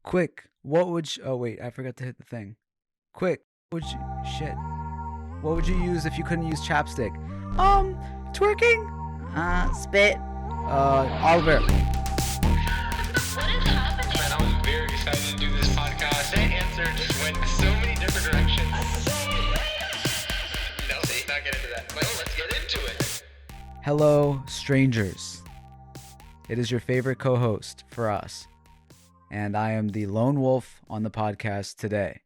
Quick, what would you, oh wait, I forgot to hit the thing. Quick, would you, shit. What would you use if you couldn't use chapstick? Twerking? Spit. Oliver. What is happening? Man, I was very excited to do this podcast. That answer just went so many different directions. No, let's not get into that. But let's get into it. Hello, strangers. It is your favorite co-host, Faras, and I am the lone wolf on the podcast today.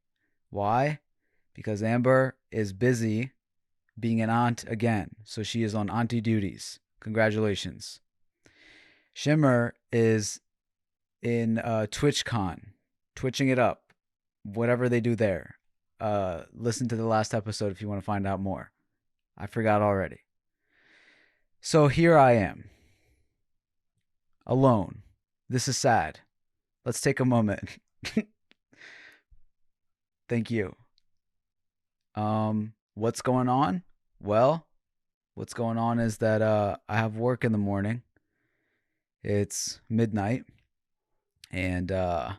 Why? Because Amber is busy being an aunt again, so she is on auntie duties. Congratulations. Shimmer is in TwitchCon, twitching it up, whatever they do there. Listen to the last episode if you want to find out more. I forgot already. So here I am, alone. This is sad. Let's take a moment. Thank you. What's going on? Well, what's going on is that I have work in the morning. It's midnight, and I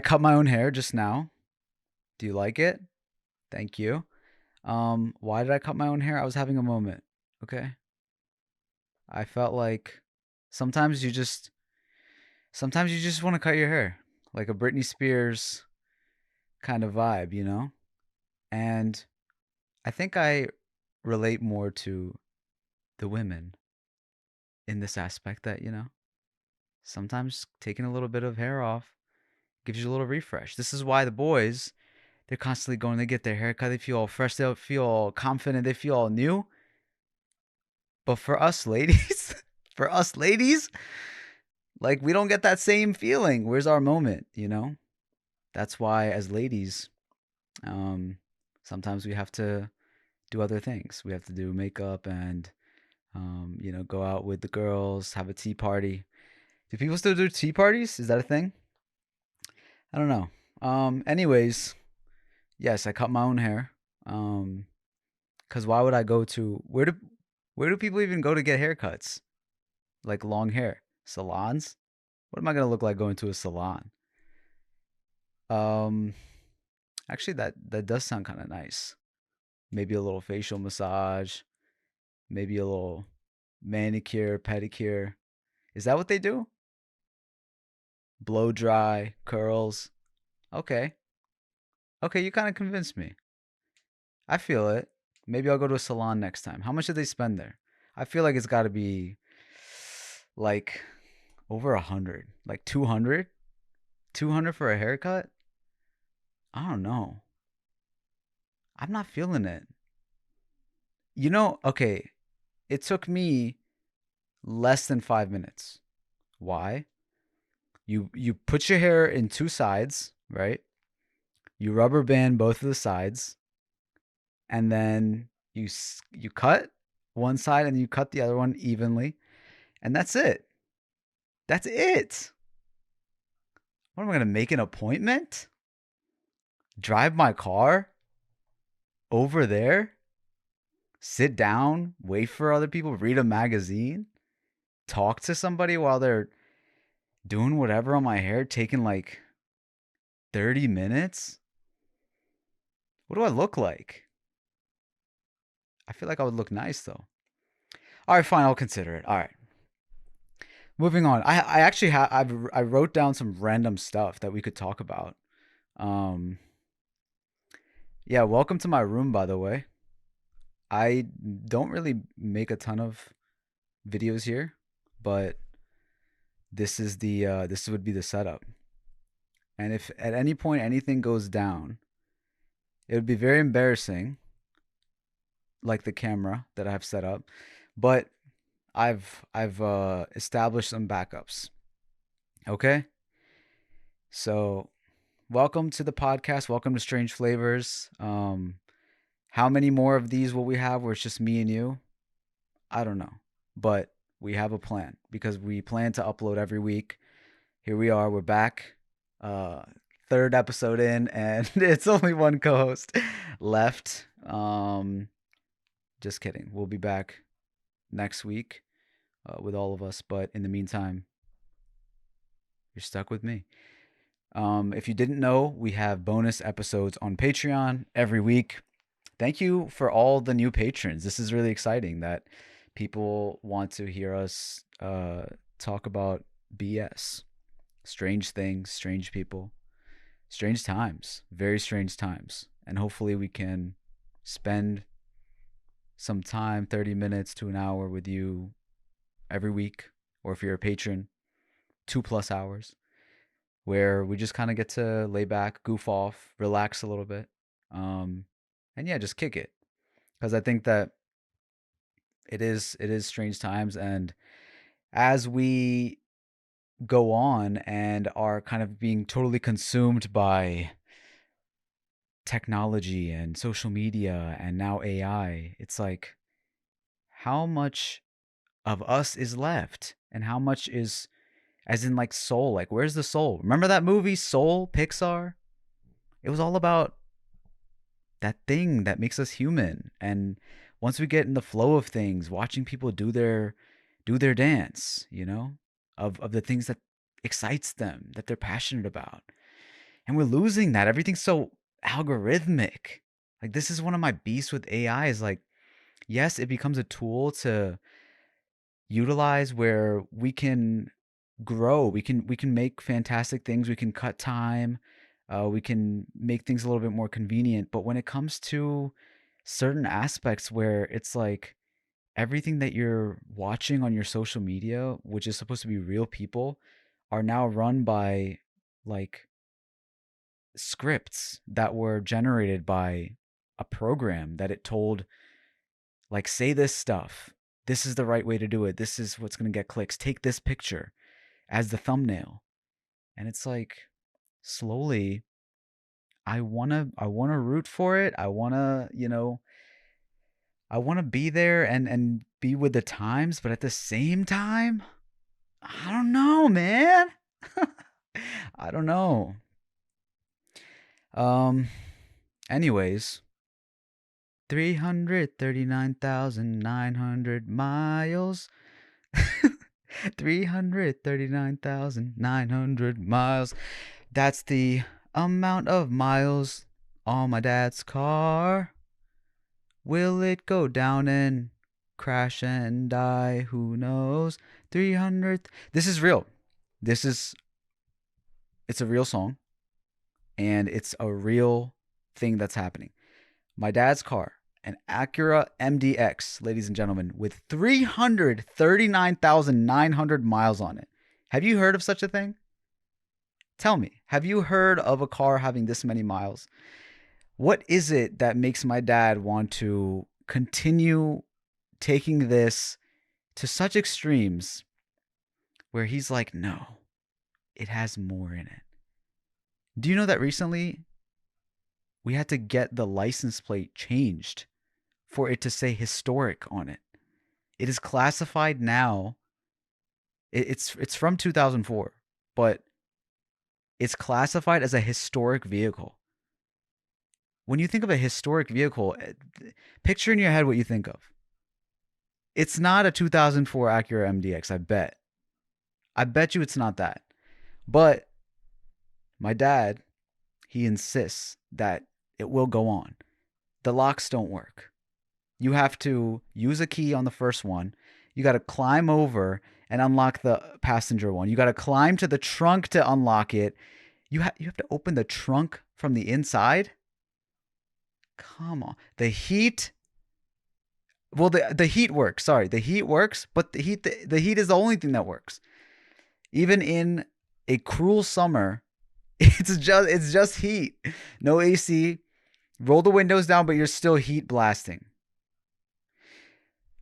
cut my own hair just now. Do you like it? Thank you. Why did I cut my own hair? I was having a moment. Okay. I felt like sometimes you just want to cut your hair, like a Britney Spears kind of vibe, you know? And I think I relate more to the women in this aspect that, sometimes taking a little bit of hair off gives you a little refresh. This is why the boys, they're constantly going to get their hair cut. They feel all fresh, they feel all confident, they feel all new. But for us ladies, like we don't get that same feeling. Where's our moment, That's why as ladies, sometimes we have to do other things. We have to do makeup and, go out with the girls, have a tea party. Do people still do tea parties? Is that a thing? I don't know. Anyways, yes, I cut my own hair. Cause why would I go to where do people even go to get haircuts? Like long hair salons? What am I gonna look like going to a salon? Um, Actually, that does sound kind of nice. Maybe a little facial massage, maybe a little manicure, pedicure. Is that what they do? Blow dry, curls. Okay. Okay, you kind of convinced me. I feel it. Maybe I'll go to a salon next time. How much did they spend there? I feel like it's got to be like over 100, like 200, 200 for a haircut. I don't know. I'm not feeling it. Okay, it took me less than 5 minutes. Why? You put your hair in two sides, right? You rubber band both of the sides, and then you cut one side and you cut the other one evenly, and that's it. That's it. What am I gonna make an appointment? Drive my car over there? Sit down, wait for other people, read a magazine, talk to somebody while they're doing whatever on my hair, taking like 30 minutes? What do I look like? I feel like I would look nice though. All right, fine, I'll consider it. All right. Moving on. I actually I wrote down some random stuff that we could talk about. Um yeah, welcome to my room by the way. I don't really make a ton of videos here, but this would be the setup. And if at any point anything goes down, it would be very embarrassing, like the camera that I have set up. But I've established some backups. Okay? So, welcome to the podcast. Welcome to Strange Flavors. How many more of these will we have where it's just me and you? I don't know. But we have a plan because we plan to upload every week. Here we are. We're back. Third episode in, and it's only one co-host left. Just kidding. We'll be back next week with all of us. But in the meantime, You're stuck with me. If you didn't know, we have bonus episodes on Patreon every week. Thank you for all the new patrons. This is really exciting that people want to hear us talk about BS, strange things, strange people, strange times, very strange times. And hopefully we can spend some time, 30 minutes to an hour with you every week. Or if you're a patron, 2+ hours, where we just kind of get to lay back, goof off, relax a little bit. And yeah, just kick it. Because I think that it is strange times, and as we go on and are kind of being totally consumed by technology and social media and now AI, it's like, how much of us is left, and how much is, as in like soul, like where's the soul? Remember that movie Soul, Pixar? It was all about that thing that makes us human. And once we get in the flow of things, watching people do their dance, of the things that excites them, that they're passionate about. And we're losing that. Everything's so algorithmic. Like, this is one of my beasts with AI, is like, yes, it becomes a tool to utilize where we can grow. We can make fantastic things. We can cut time. We can make things a little bit more convenient. But when it comes to certain aspects where it's like everything that you're watching on your social media, which is supposed to be real people, are now run by like scripts that were generated by a program that it told, like, say this stuff. This is the right way to do it. This is what's going to get clicks. Take this picture as the thumbnail. And it's like, slowly, I want to root for it. I want to be there and be with the times, but at the same time, I don't know, man. I don't know. Um Anyways, 339,900 miles. 339,900 miles. That's the amount of miles on my dad's car. Will it go down and crash and die? Who knows? 300. This is real. This is, it's a real song, and it's a real thing that's happening. My dad's car, an Acura MDX, ladies and gentlemen, with 339,900 miles on it. Have you heard of such a thing? Tell me, have you heard of a car having this many miles? What is it that makes my dad want to continue taking this to such extremes where he's like, no, it has more in it? Do you know that recently we had to get the license plate changed for it to say historic on it? It is classified now. It's from 2004, but it's classified as a historic vehicle. When you think of a historic vehicle, picture in your head what you think of. It's not a 2004 Acura MDX, I bet. I bet you it's not that. But my dad, he insists that it will go on. The locks don't work. You have to use a key on the first one. You got to climb over and unlock the passenger one. You got to climb to the trunk to unlock it. You have to open the trunk from the inside. Come on. The heat. Well, the heat works. Sorry, the heat works, but the heat is the only thing that works. Even in a cruel summer, it's just heat. No AC. Roll the windows down, but you're still heat blasting.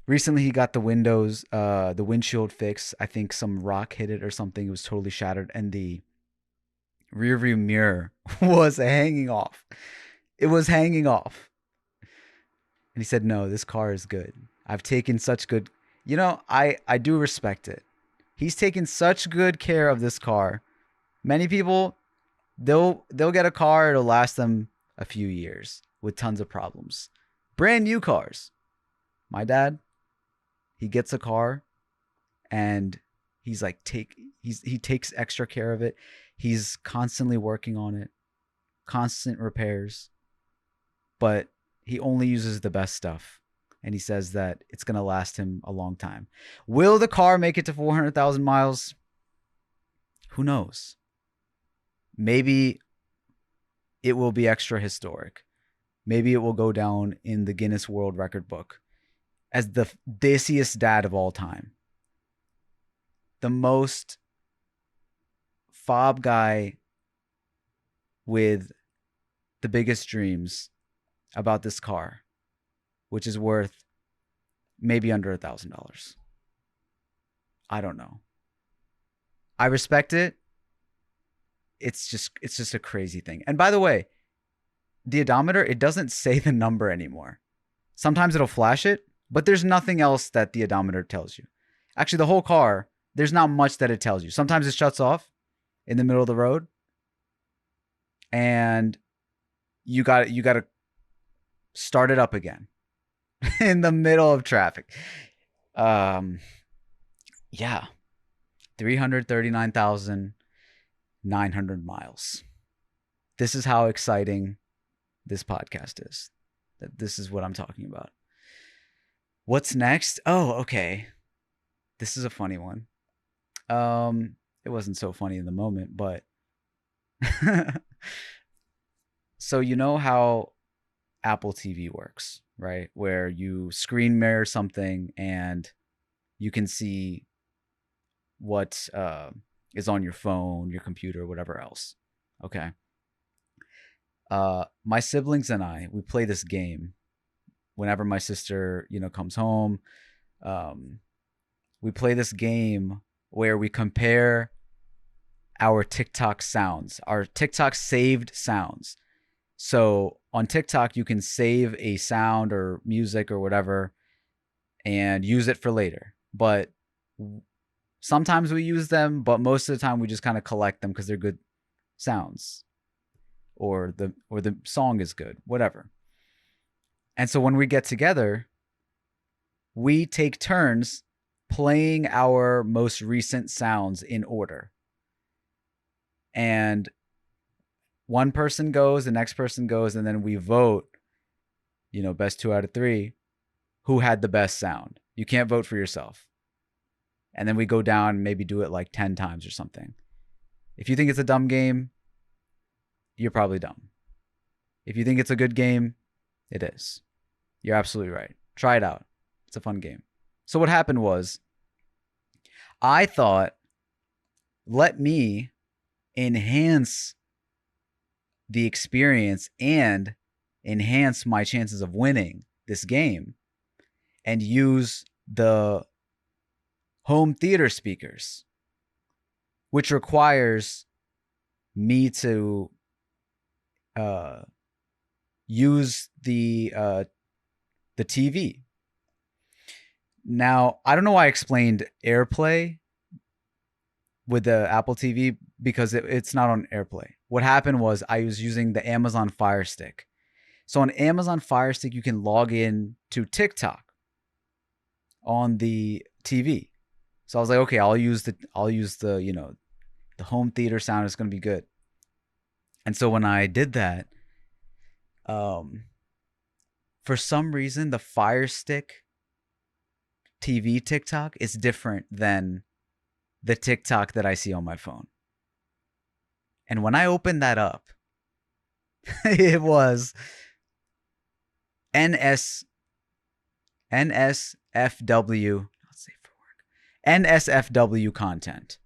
Recently, he got the windshield fixed. I think some rock hit it or something. It was totally shattered, and the rear view mirror was hanging off. It was hanging off. And he said, no, this car is good. I've taken such good, I do respect it. He's taken such good care of this car. Many people, they'll get a car, it'll last them a few years with tons of problems. Brand new cars. My dad, he gets a car and He's like he takes extra care of it. He's constantly working on it, constant repairs, but he only uses the best stuff. And he says that it's going to last him a long time. Will the car make it to 400,000 miles? Who knows? Maybe it will be extra historic. Maybe it will go down in the Guinness World Record book as the diciest dad of all time. The most fob guy with the biggest dreams about this car, which is worth maybe under $1,000. I don't know. I respect it. It's just a crazy thing. And by the way, the odometer, it doesn't say the number anymore. Sometimes it'll flash it, but there's nothing else that the odometer tells you. Actually, the whole car, there's not much that it tells you. Sometimes it shuts off in the middle of the road, and you got to start it up again in the middle of traffic. Yeah. 339,900 miles. This is how exciting this podcast is. This is what I'm talking about. What's next? Oh, okay. This is a funny one. It wasn't so funny in the moment, but so you know how Apple TV works, right? Where you screen mirror something and you can see what is on your phone, your computer, whatever else. Okay. My siblings and I, we play this game whenever my sister, comes home. We play this game where we compare our TikTok sounds, our TikTok saved sounds. So on TikTok, you can save a sound or music or whatever and use it for later. But sometimes we use them, but most of the time we just kind of collect them because they're good sounds, or the song is good, whatever. And so when we get together, we take turns playing our most recent sounds in order. And one person goes, the next person goes, and then we vote, best 2 out of 3, who had the best sound. You can't vote for yourself. And then we go down and maybe do it like 10 times or something. If you think it's a dumb game, you're probably dumb. If you think it's a good game, it is. You're absolutely right. Try it out. It's a fun game. So what happened was, I thought, let me enhance the experience and enhance my chances of winning this game and use the home theater speakers, which requires me to use the TV. Now, I don't know why I explained AirPlay with the Apple TV, because it's not on AirPlay. What happened was I was using the Amazon Fire Stick. So on Amazon Fire Stick, you can log in to TikTok on the TV. So I was like, okay, I'll use the the home theater sound is going to be good. And so when I did that, for some reason, the Fire Stick TV TikTok is different than the TikTok that I see on my phone. And when I opened that up, it was NSFW, not safe for work, NSFW content.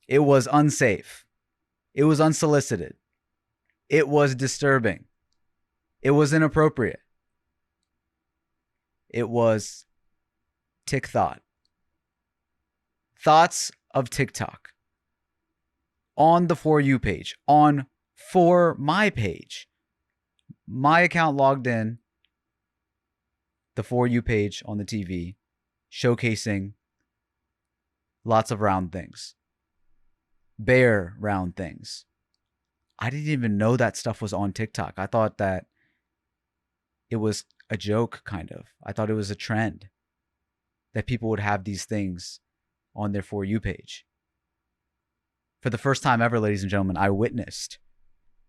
It was unsafe. It was unsolicited. It was disturbing. It was inappropriate. It was TikTok. Thoughts of TikTok on the For You page, on For My page. My account logged in, the For You page on the TV, showcasing lots of round things. Bare round things. I didn't even know that stuff was on TikTok. I thought that it was a joke, kind of. I thought it was a trend that people would have these things on their For You page. For the first time ever, ladies and gentlemen, I witnessed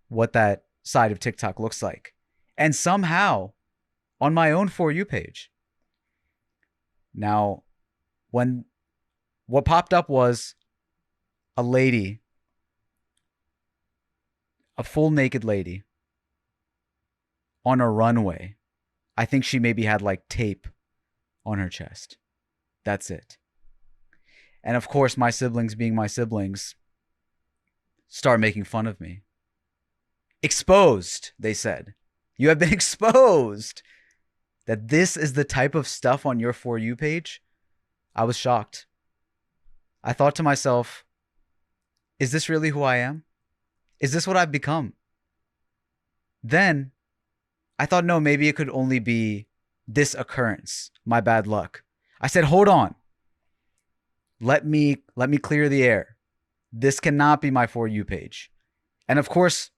what that side of TikTok looks like. And somehow, on my own For You page. Now, what popped up was a lady, a full naked lady, on a runway. I think she maybe had like tape on her chest. That's it. And of course, my siblings, being my siblings, start making fun of me. Exposed, they said. You have been exposed. That this is the type of stuff on your For You page? I was shocked. I thought to myself, is this really who I am? Is this what I've become? Then I thought, no, maybe it could only be this occurrence, my bad luck. I said, hold on. Let me clear the air. This cannot be my For You page. And of course,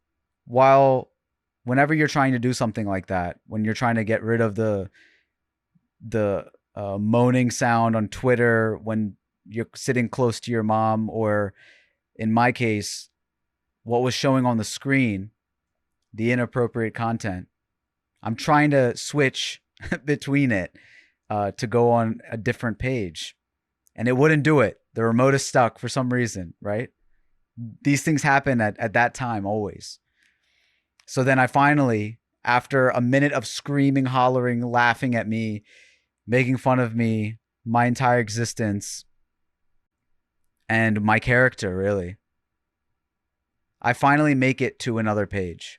whenever you're trying to do something like that, when you're trying to get rid of the moaning sound on Twitter, when you're sitting close to your mom, or in my case, what was showing on the screen, the inappropriate content, I'm trying to switch between it to go on a different page. And it wouldn't do it. The remote is stuck for some reason, right? These things happen at that time always. So then I finally, after a minute of screaming, hollering, laughing at me, making fun of me, my entire existence, and my character, really, I finally make it to another page.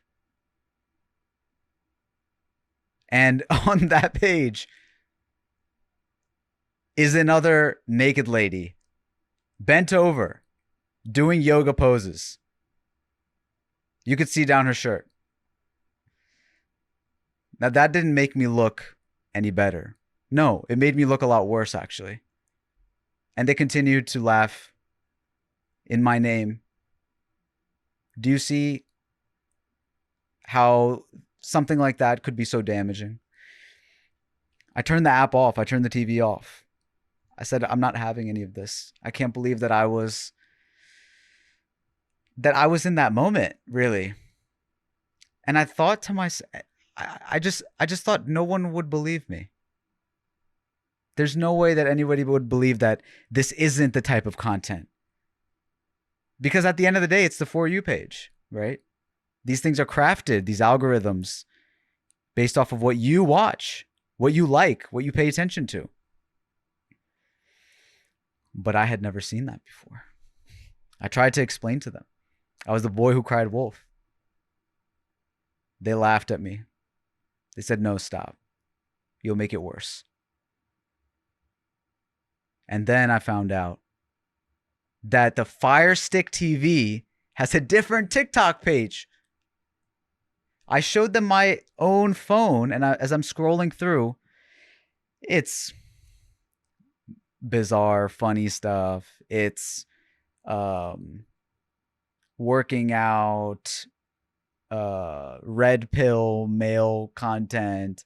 And on that page is another naked lady, bent over, doing yoga poses. You could see down her shirt. Now, that didn't make me look any better. No, it made me look a lot worse, actually. And they continued to laugh in my name. Do you see how something like that could be so damaging? I turned the app off. I turned the TV off. I said, I'm not having any of this. I can't believe that I was in that moment, really. And I thought to myself, I just thought no one would believe me. There's no way that anybody would believe that this isn't the type of content. Because at the end of the day, it's the For You page, right? These things are crafted, these algorithms, based off of what you watch, what you like, what you pay attention to. But I had never seen that before. I tried to explain to them. I was the boy who cried wolf. They laughed at me. They said, no, stop. You'll make it worse. And then I found out that the Fire Stick TV has a different TikTok page. I showed them my own phone, and as I'm scrolling through, it's bizarre, funny stuff. It's working out, red pill male content.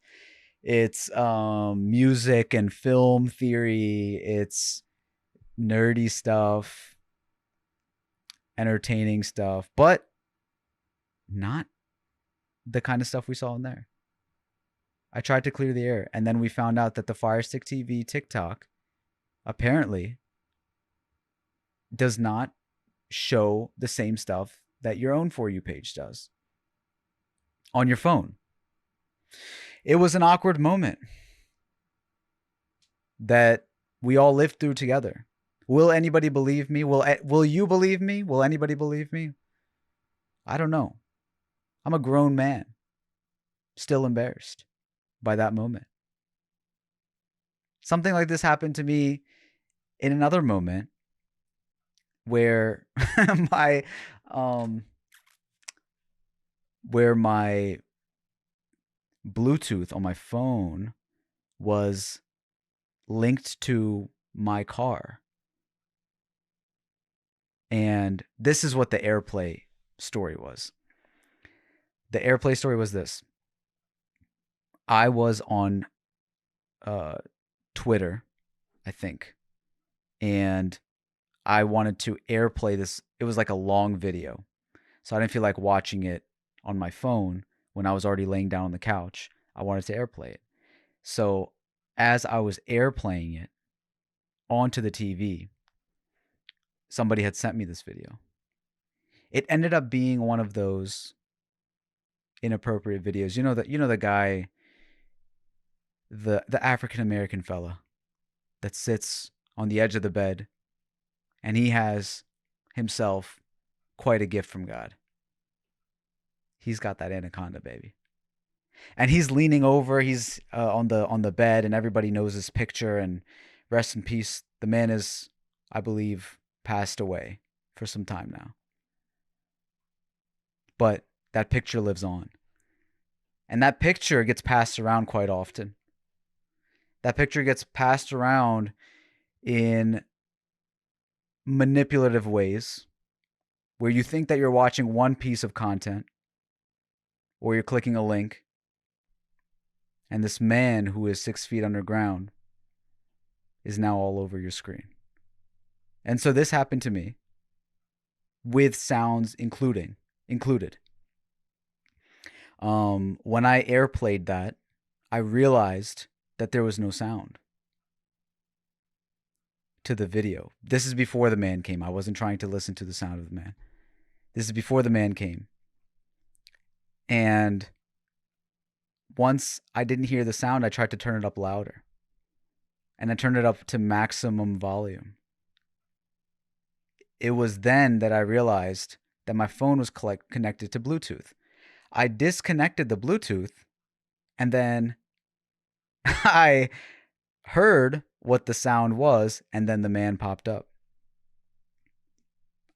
It's music and film theory. It's nerdy stuff, entertaining stuff, but not the kind of stuff we saw in there. I tried to clear the air, and then we found out that the Fire Stick TV TikTok apparently does not show the same stuff that your own For You page does on your phone. It was an awkward moment that we all lived through together. Will anybody believe me? Will you believe me? Will anybody believe me? I don't know. I'm a grown man, still embarrassed by that moment. Something like this happened to me in another moment where my Bluetooth on my phone was linked to my car. And this is what the AirPlay story was. The AirPlay story was this. I was on Twitter, I think. and I wanted to airplay this. It was like a long video. So I didn't feel like watching it on my phone when I was already laying down on the couch. I wanted to airplay it. So as I was airplaying it onto the TV, somebody had sent me this video. It ended up being one of those inappropriate videos. The guy, the African American fella that sits on the edge of the bed, and he has himself quite a gift from God. He's got that anaconda, baby. And he's leaning over. He's on the bed, and everybody knows his picture. And rest in peace. The man is, I believe, passed away for some time now. But that picture lives on, and that picture gets passed around quite often. That picture gets passed around in manipulative ways, where you think that you're watching one piece of content, or you're clicking a link, and this man who is 6 feet underground is now all over your screen. And so this happened to me with sounds included. When I airplayed that, I realized that there was no sound to the video. This is before the man came. I wasn't trying to listen to the sound of the man. This is before the man came. And once I didn't hear the sound, I tried to turn it up louder. And I turned it up to maximum volume. It was then that I realized that my phone was connected to Bluetooth. I disconnected the Bluetooth, and then I heard what the sound was, and then the man popped up.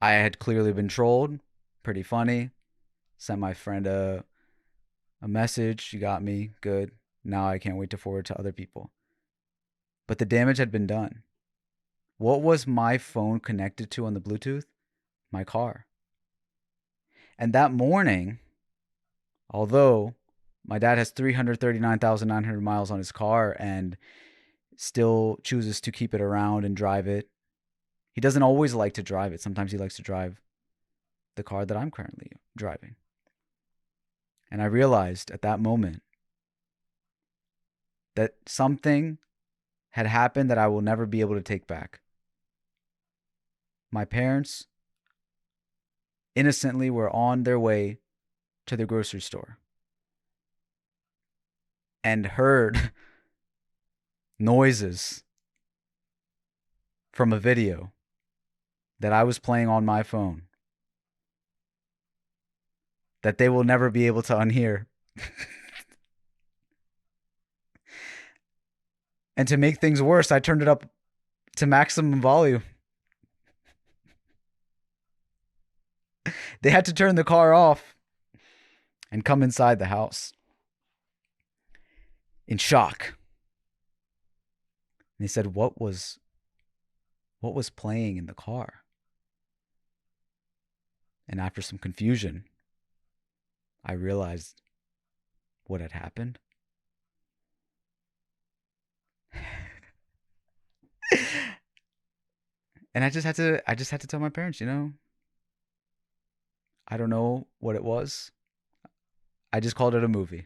I had clearly been trolled. Pretty funny. Sent my friend a message. She got me. Good. Now I can't wait to forward to other people. But the damage had been done. What was my phone connected to on the Bluetooth? My car. And that morning, although my dad has 339,900 miles on his car and still chooses to keep it around and drive it, he doesn't always like to drive it. Sometimes he likes to drive the car that I'm currently driving. And I realized at that moment that something had happened that I will never be able to take back. My parents innocently were on their way to the grocery store and heard noises from a video that I was playing on my phone that they will never be able to unhear. And to make things worse, I turned it up to maximum volume. They had to turn the car off and come inside the house in shock. And they said, what was playing in the car? And after some confusion, I realized what had happened. And I just had to tell my parents, I don't know what it was. I just called it a movie.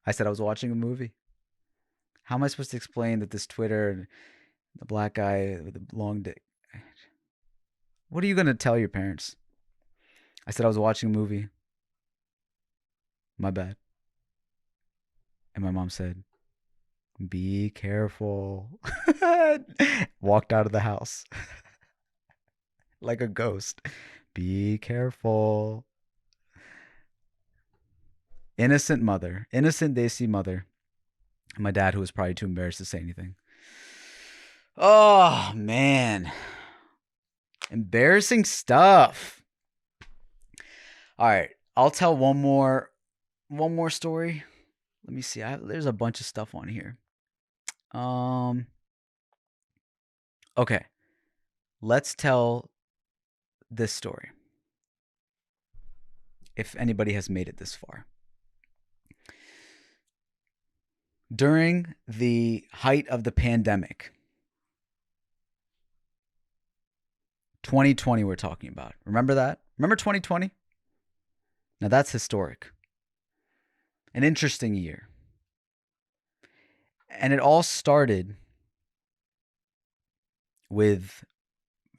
I said I was watching a movie. How am I supposed to explain that this Twitter, the black guy with the long dick? What are you going to tell your parents? I said I was watching a movie. My bad. And my mom said, be careful. Walked out of the house like a ghost. Be careful. Innocent mother. Innocent Desi mother. And my dad, who was probably too embarrassed to say anything. Oh, man. Embarrassing stuff. All right. I'll tell one more story. Let me see. There's a bunch of stuff on here. Okay. Let's tell this story. If anybody has made it this far. During the height of the pandemic, 2020 we're talking about. Remember that? Remember 2020? Now that's historic. An interesting year. And it all started with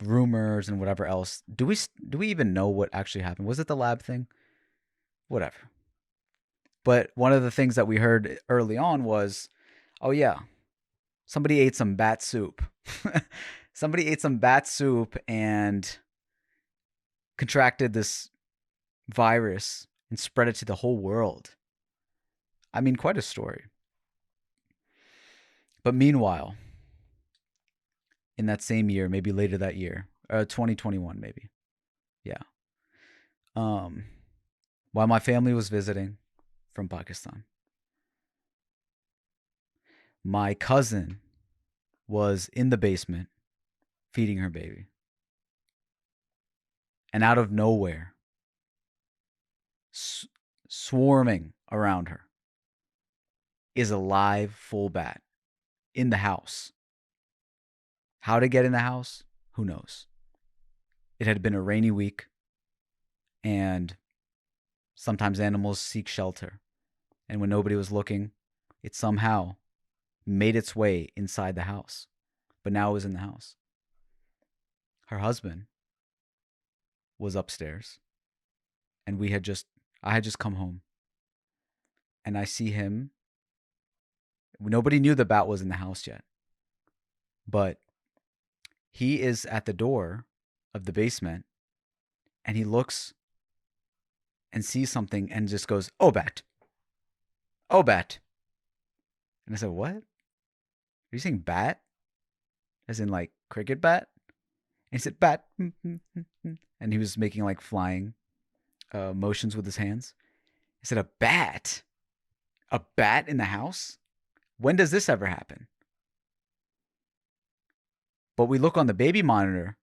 rumors and whatever else. Do we even know what actually happened? Was it the lab thing? Whatever. But one of the things that we heard early on was, oh yeah, somebody ate some bat soup. Somebody ate some bat soup and contracted this virus and spread it to the whole world. I mean, quite a story. But meanwhile, in that same year, maybe later that year, 2021 maybe. Yeah. Um while my family was visiting from Pakistan, my cousin was in the basement feeding her baby. And out of nowhere, swarming around her, is a live full bat in the house. How to get in the house? Who knows? It had been a rainy week, and sometimes animals seek shelter. And when nobody was looking, it somehow made its way inside the house. But now it was in the house. Her husband was upstairs, and I had just come home. And I see him. Nobody knew the bat was in the house yet. But he is at the door of the basement, and he looks and sees something and just goes, "Oh, bat. Oh, bat." And I said, "What? Are you saying bat? As in like cricket bat?" And he said, "Bat." And he was making like flying motions with his hands. I said, "A bat? A bat in the house? When does this ever happen?" But we look on the baby monitor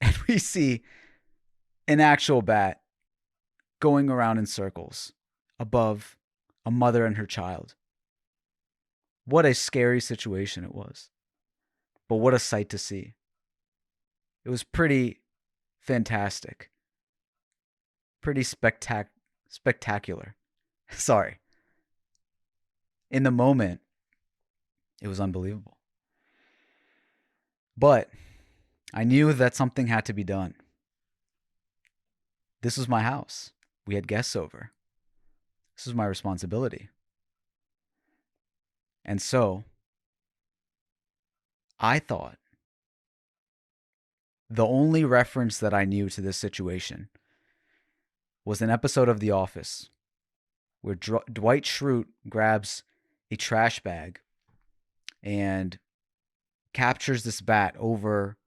and we see an actual bat going around in circles above a mother and her child. What a scary situation it was. But what a sight to see. It was pretty fantastic. Pretty spectacular. Sorry. In the moment, it was unbelievable. But I knew that something had to be done. This was my house. We had guests over. This was my responsibility. And so I thought the only reference that I knew to this situation was an episode of The Office where Dwight Schrute grabs a trash bag and captures this bat over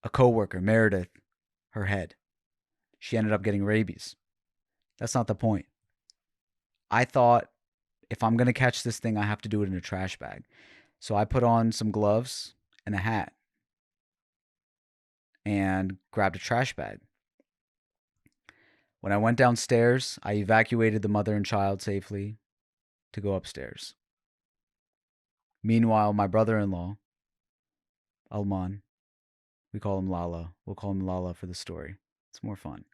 a coworker, Meredith, her head. She ended up getting rabies. That's not the point. I thought, if I'm going to catch this thing, I have to do it in a trash bag. So I put on some gloves and a hat and grabbed a trash bag. When I went downstairs, I evacuated the mother and child safely to go upstairs. Meanwhile, my brother-in-law, Alman, we call him Lala. We'll call him Lala for the story. It's more fun.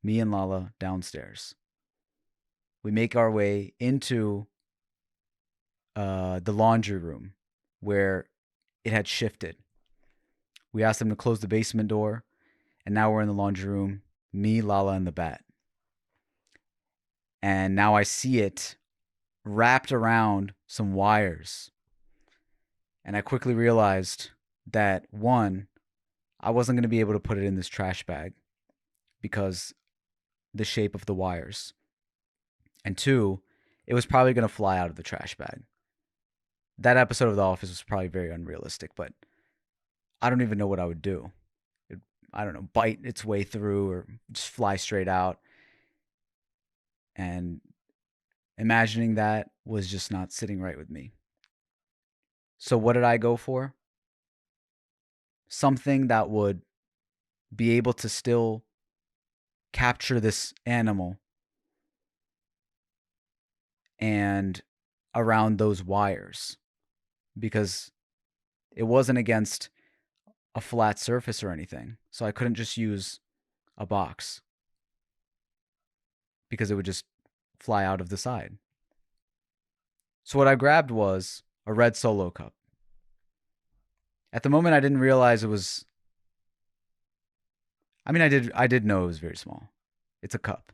Me and Lala downstairs. We make our way into the laundry room where it had shifted. We asked them to close the basement door, and now we're in the laundry room, me, Lala, and the bat. And now I see it wrapped around some wires. And I quickly realized that, one, I wasn't going to be able to put it in this trash bag because the shape of the wires. And two, it was probably going to fly out of the trash bag. That episode of The Office was probably very unrealistic, but I don't even know what I would do. I don't know, bite its way through or just fly straight out. And imagining that was just not sitting right with me. So what did I go for? Something that would be able to still capture this animal and around those wires, because it wasn't against a flat surface or anything. So I couldn't just use a box because it would just fly out of the side. So what I grabbed was a red Solo cup. At the moment, I didn't realize it was. I mean, I did know it was very small. It's a cup,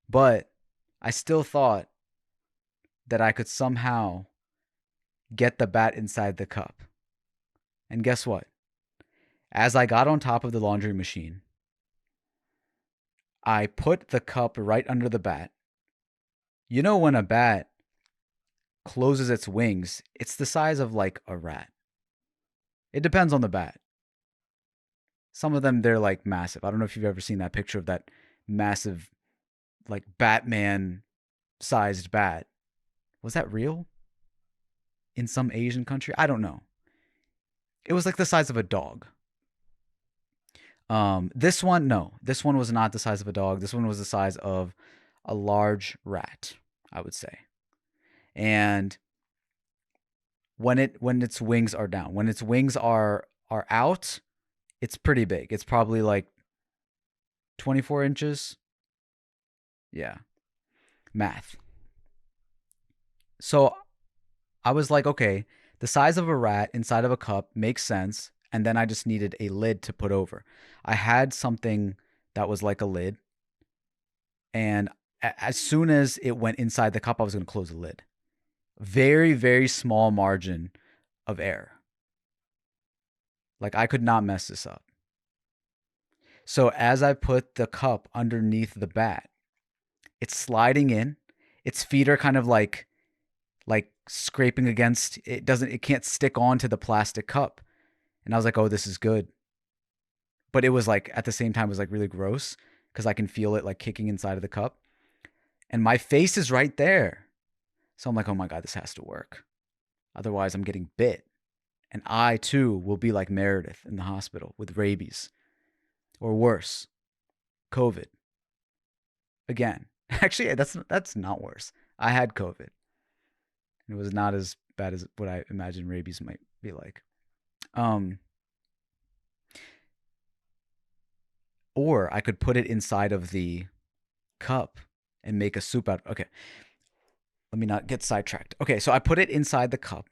but I still thought that I could somehow get the bat inside the cup. And guess what? As I got on top of the laundry machine, I put the cup right under the bat. You know, when a bat closes its wings, it's the size of like a rat. It depends on the bat. Some of them, they're like massive. I don't know if you've ever seen that picture of that massive, like Batman sized bat. Was that real? In some Asian country? I don't know. It was like the size of a dog. This one, no. This one was not the size of a dog. This one was the size of a large rat, I would say. And when its wings are down, when its wings are out, it's pretty big. It's probably like 24 inches. Yeah. Math. So I was like, okay, the size of a rat inside of a cup makes sense. And then I just needed a lid to put over. I had something that was like a lid. And as soon as it went inside the cup, I was going to close the lid. Very, very small margin of error. Like I could not mess this up. So as I put the cup underneath the bat, it's sliding in. Its feet are kind of like scraping against it can't stick onto the plastic cup. And I was like, oh, this is good. But it was like at the same time it was like really gross because I can feel it like kicking inside of the cup. And my face is right there. So I'm like, oh my God, this has to work. Otherwise I'm getting bit. And I too will be like Meredith in the hospital with rabies. Or worse, COVID. Again. Actually, that's not worse. I had COVID. It was not as bad as what I imagine rabies might be like. Or I could put it inside of the cup and make a soup out. Okay. Let me not get sidetracked. Okay, so I put it inside the cup.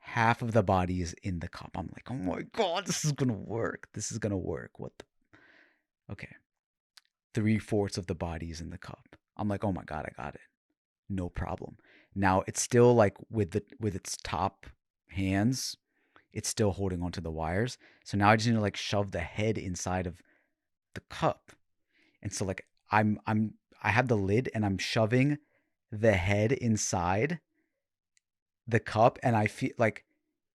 Half of the body is in the cup. I'm like, oh my God, this is gonna work. This is gonna work. What the? Okay. 3/4 of the body is in the cup. I'm like, oh my God, I got it. No problem. Now it's still like with its top hands, it's still holding onto the wires. So now I just need to like shove the head inside of the cup. And so like I have the lid and I'm shoving the head inside the cup and I feel like,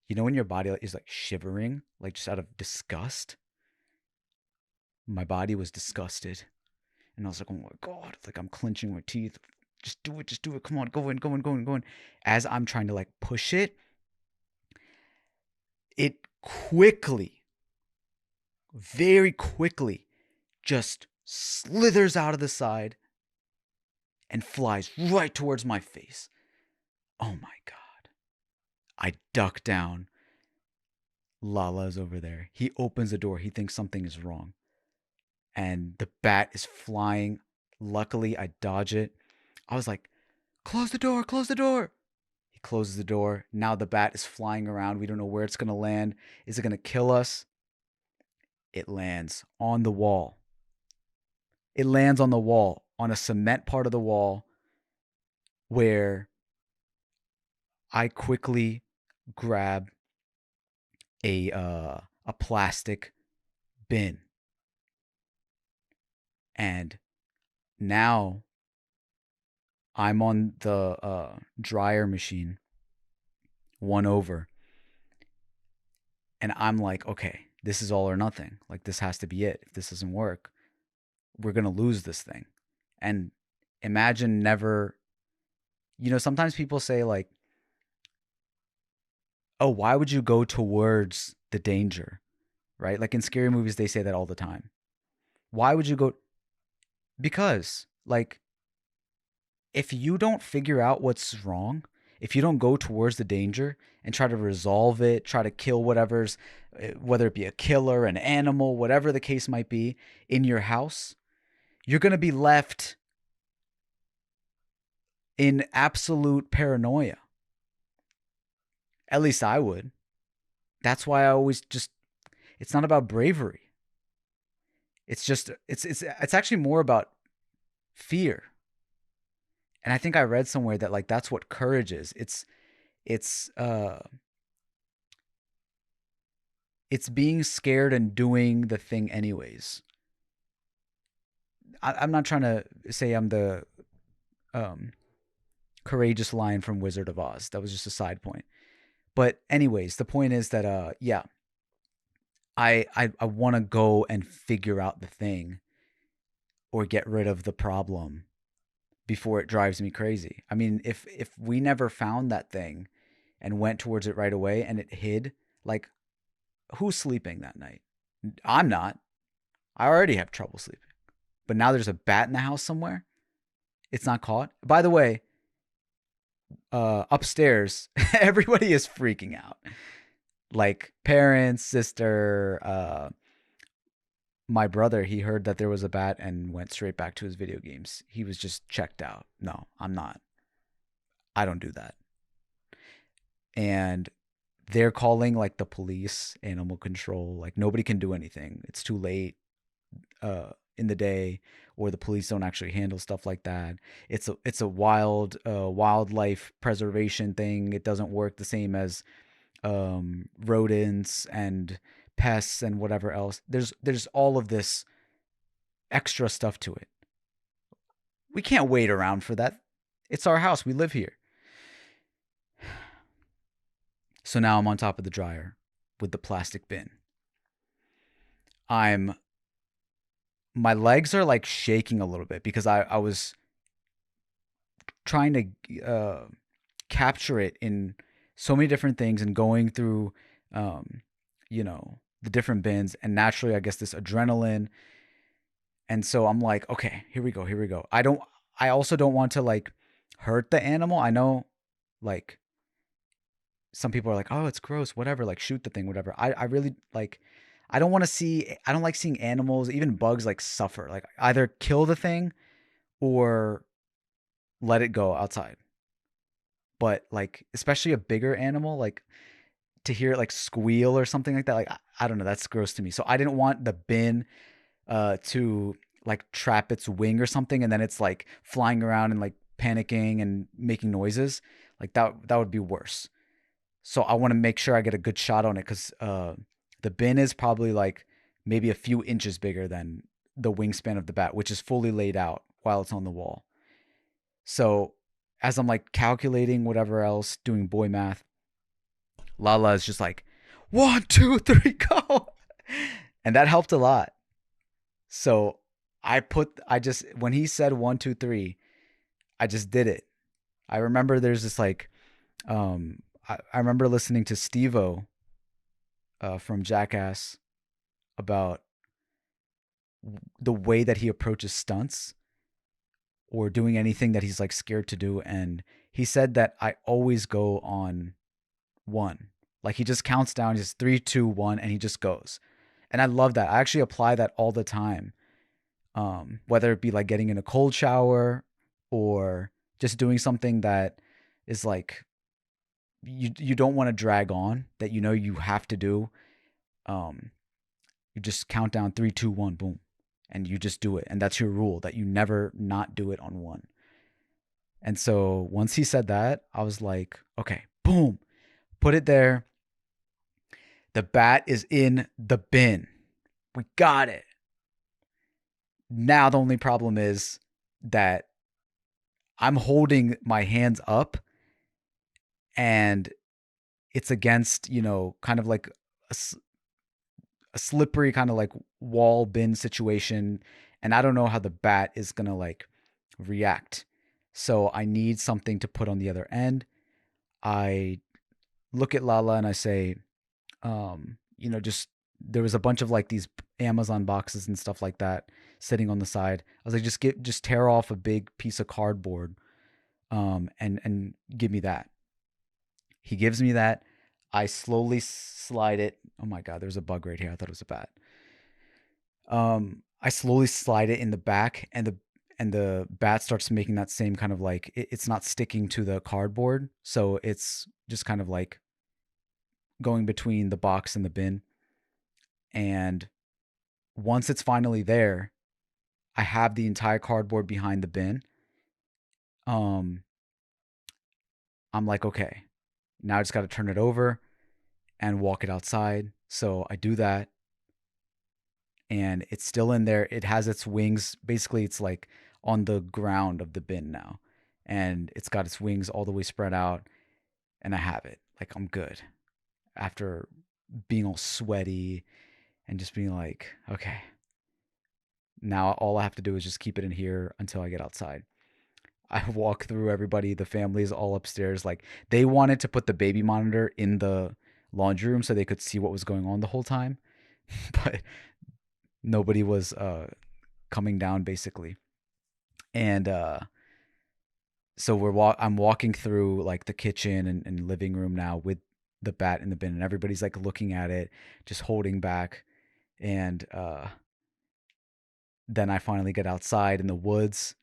you know, when your body is like shivering, like just out of disgust. My body was disgusted. And I was like, oh my God, it's like I'm clenching my teeth. Just do it. Come on, go in. As I'm trying to like push it, it quickly, very quickly, just slithers out of the side and flies right towards my face. Oh my God. I duck down. Lala's over there. He opens the door. He thinks something is wrong. And the bat is flying. Luckily, I dodge it. I was like, close the door. He closes the door. Now the bat is flying around. We don't know where it's going to land. Is it going to kill us? It lands on the wall. It lands on the wall, on a cement part of the wall where I quickly grab a plastic bin. And now I'm on the dryer machine, one over. And I'm like, okay, this is all or nothing. Like, this has to be it. If this doesn't work, we're going to lose this thing. And imagine never, you know, sometimes people say, like, oh, why would you go towards the danger? Right? Like in scary movies, they say that all the time. Why would you go? Because, like, if you don't figure out what's wrong, if you don't go towards the danger and try to resolve it, try to kill whatever's, whether it be a killer, an animal, whatever the case might be, in your house, you're going to be left in absolute paranoia. At least I would. That's why I always just, it's not about bravery. It's just, it's actually more about fear. And I think I read somewhere that like that's what courage is. It's uh it's being scared and doing the thing anyways. I'm not trying to say I'm the um courageous lion from Wizard of Oz. That was just a side point. But anyways, the point is that yeah, I want to go and figure out the thing or get rid of the problem before it drives me crazy. I mean, if we never found that thing and went towards it right away and it hid, like who's sleeping that night? I'm not. I already have trouble sleeping. But now there's a bat in the house somewhere. It's not caught. By the way, upstairs, everybody is freaking out. Like parents, sister, my brother, he heard that there was a bat and went straight back to his video games. He was just checked out. No, I'm not. I don't do that. And they're calling like the police, animal control. Like nobody can do anything. It's too late in the day, or the police don't actually handle stuff like that. It's a wildlife preservation thing. It doesn't work the same as rodents and pests and whatever else. There's all of this extra stuff to it. We can't wait around for that. It's our house. We live here. So now I'm on top of the dryer with the plastic bin. My legs are like shaking a little bit because I was trying to capture it in so many different things and going through, um, the different bins. And naturally, I guess this adrenaline. And so I'm like, okay, here we go, here we go. I also don't want to like hurt the animal. I know, like, some people are like, oh, it's gross, whatever, like shoot the thing, whatever. I really like, I don't want to see, I don't like seeing animals, even bugs, like suffer. Like either kill the thing or let it go outside. But like, especially a bigger animal, like to hear it like squeal or something like that, like I don't know, that's gross to me. So I didn't want the bin to like trap its wing or something, and then it's like flying around and like panicking and making noises. Like that would be worse. So I want to make sure I get a good shot on it because the bin is probably like maybe a few inches bigger than the wingspan of the bat, which is fully laid out while it's on the wall. So as I'm like calculating whatever else, doing boy math, Lala is just like, 1, 2, 3, go. And that helped a lot. So I just, when he said 1, 2, 3, I just did it. I remember there's this like, I remember listening to Steve-O from Jackass about the way that he approaches stunts or doing anything that he's like scared to do. And he said that I always go on 1. Like he just counts down, just 3, 2, 1, and he just goes. And I love that. I actually apply that all the time. Whether it be like getting in a cold shower or just doing something that is like you don't want to drag on, that you have to do. You just count down 3, 2, 1, boom, and you just do it, and that's your rule, that you never not do it on 1. And so once he said that, I was like, okay, boom, put it there. The bat is in the bin. We got it. Now the only problem is that I'm holding my hands up and it's against, kind of like a slippery kind of like wall bin situation. And I don't know how the bat is going to like react. So I need something to put on the other end. I look at Lala and I say, just there was a bunch of like these Amazon boxes and stuff like that sitting on the side. I was like, just tear off a big piece of cardboard, and give me that. He gives me that. I slowly slide it. Oh my god, there's a bug right here. I thought it was a bat. I slowly slide it in the back, and the bat starts making that same kind of like it's not sticking to the cardboard, so it's just kind of like going between the box and the bin. And once it's finally there, I have the entire cardboard behind the bin. Um, I'm like, okay, now I just got to turn it over and walk it outside. So I do that, and it's still in there. It has its wings. Basically, it's like on the ground of the bin now, and it's got its wings all the way spread out, and I have it. Like, I'm good after being all sweaty and just being like, okay, now all I have to do is just keep it in here until I get outside. I walk through everybody. The family's all upstairs. Like, they wanted to put the baby monitor in the laundry room so they could see what was going on the whole time, but nobody was coming down basically. And so I'm walking through like the kitchen and living room now with the bat in the bin, and everybody's like looking at it, just holding back. And then I finally get outside in the woods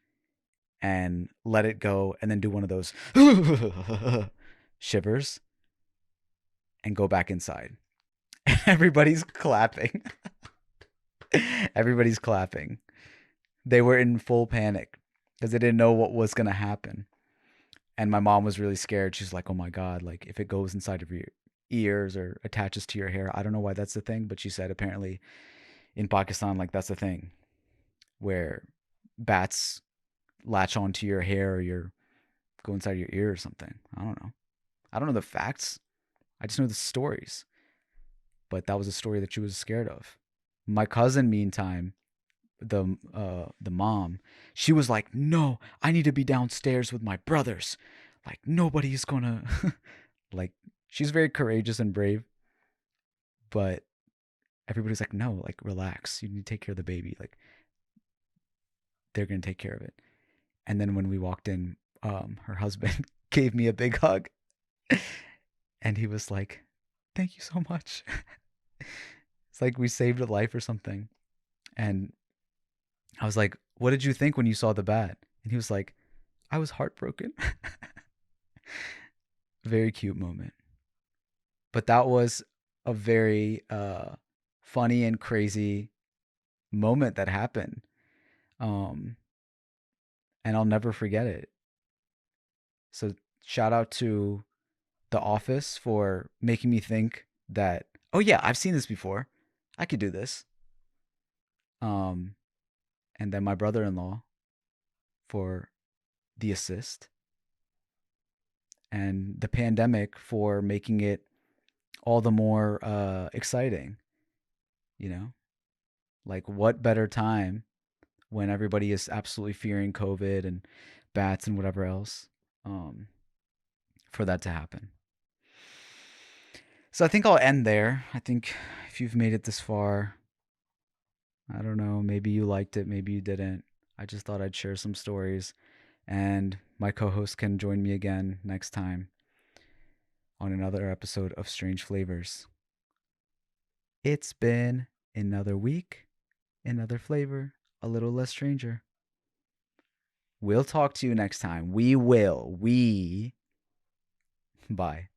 and let it go, and then do one of those shivers and go back inside. Everybody's clapping. Everybody's clapping. They were in full panic because they didn't know what was going to happen. And my mom was really scared. She's like, oh my God, like if it goes inside of your ears or attaches to your hair. I don't know why that's the thing, but she said apparently in Pakistan, like that's the thing where bats latch onto your hair or go inside your ear or something. I don't know. I don't know the facts. I just know the stories. But that was a story that she was scared of. My cousin, meantime, the mom, she was like, "No, I need to be downstairs with my brothers. Like nobody's gonna like." She's very courageous and brave, but everybody's like, "No, like relax. You need to take care of the baby. Like they're gonna take care of it." And then when we walked in, her husband gave me a big hug, and he was like, "Thank you so much." It's like we saved a life or something. And I was like, "What did you think when you saw the bat?" And he was like, "I was heartbroken." Very cute moment. But that was a very funny and crazy moment that happened. Um, and I'll never forget it. So shout out to The Office for making me think that, oh yeah, I've seen this before. I could do this. Um, and then my brother-in-law for the assist, and the pandemic for making it all the more exciting. You know, like what better time when everybody is absolutely fearing COVID and bats and whatever else, um, for that to happen. So I think I'll end there. I think if you've made it this far, I don't know, maybe you liked it, maybe you didn't. I just thought I'd share some stories, and my co host can join me again next time on another episode of Strange Flavors. It's been another week, another flavor, a little less stranger. We'll talk to you next time. We will. Bye.